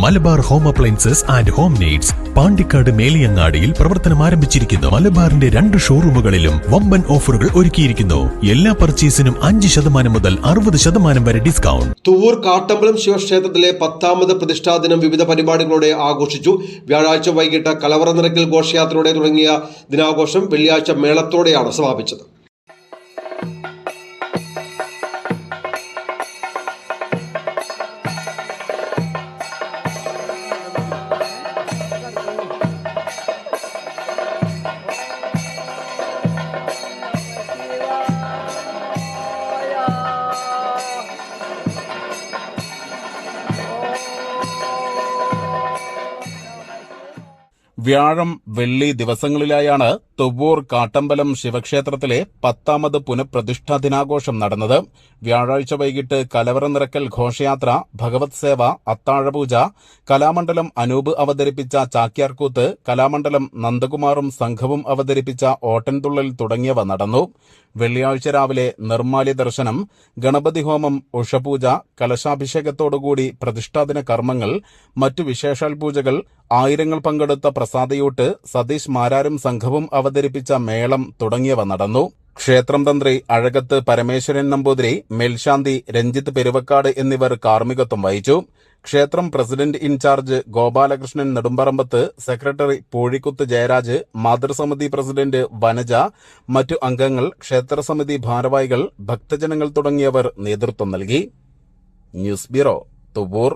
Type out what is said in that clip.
Malabar home appliances and home needs Pandikkad മേലിയങ്ങാടിയിൽ പ്രവർത്തനം ആരംഭിച്ചിരിക്കുന്നു. മലബാറിന്റെ 2 ഷോറൂമുകളിലും വമ്പൻ ഓഫറുകൾ ഒരുക്കിയിരിക്കുന്നു. എല്ലാ പർച്ചേസിനും 5% മുതൽ 60% വരെ ഡിസ്കൗണ്ട്. തുവൂർ കാട്ടമ്പലം ശിവക്ഷേത്രത്തിലെ 10ാമത് പ്രതിഷ്ഠാ ദിനം വിവിധ പരിപാടികളോടെ ആഘോഷിച്ചു. വ്യാഴാഴ്ച വൈകിട്ട് കലവറ നിറയ്ക്കൽ ഘോഷയാത്രയോടെ തുടങ്ങിയ ദിനാഘോഷം വെള്ളിയാഴ്ച മേളത്തോടെയാണ് സമാപിച്ചത്. വ്യാഴം വെള്ളി ദിവസങ്ങളിലായാണ് തുവ്വൂർ കാട്ടമ്പലം ശിവക്ഷേത്രത്തിലെ 10ാമത് പുനഃപ്രതിഷ്ഠാ ദിനാഘോഷം നടന്നത്. വ്യാഴാഴ്ച വൈകിട്ട് കലവറ നിറക്കൽ ഘോഷയാത്ര, ഭഗവത് സേവ, അത്താഴപൂജ, കലാമണ്ഡലം അനൂപ് അവതരിപ്പിച്ച ചാക്യാർകൂത്ത്, കലാമണ്ഡലം നന്ദകുമാറും സംഘവും അവതരിപ്പിച്ച ഓട്ടൻതുള്ളൽ തുടങ്ങിയവ നടന്നു. വെള്ളിയാഴ്ച രാവിലെ നിർമ്മാല്യ ദർശനം, ഗണപതി ഹോമം, ഉഷപൂജ, കലശാഭിഷേകത്തോടുകൂടി പ്രതിഷ്ഠാദിന കർമ്മങ്ങൾ, മറ്റു വിശേഷാൽ പൂജകൾ, ആയിരങ്ങൾ പങ്കെടുത്ത പ്രസാദയൂട്ട്, സതീഷ് മാരാരും സംഘവും അവതരിപ്പിച്ച മേളം തുടങ്ങിയവ നടന്നു. ക്ഷേത്രം തന്ത്രി അഴകത്ത് പരമേശ്വരൻ നമ്പൂതിരി, മേൽശാന്തി രഞ്ജിത്ത് പെരുവക്കാട് എന്നിവർ കാർമ്മികത്വം വഹിച്ചു. ക്ഷേത്രം president in-charge Gopalakrishnan Nedumparambath, secretary Poozhikkuth Jayaraj, മാതൃസമിതി പ്രസിഡന്റ് വനജ, മറ്റു അംഗങ്ങൾ, ക്ഷേത്രസമിതി ഭാരവാഹികൾ, ഭക്തജനങ്ങൾ തുടങ്ങിയവർ നേതൃത്വം നൽകി. News bureau, Thuvvur.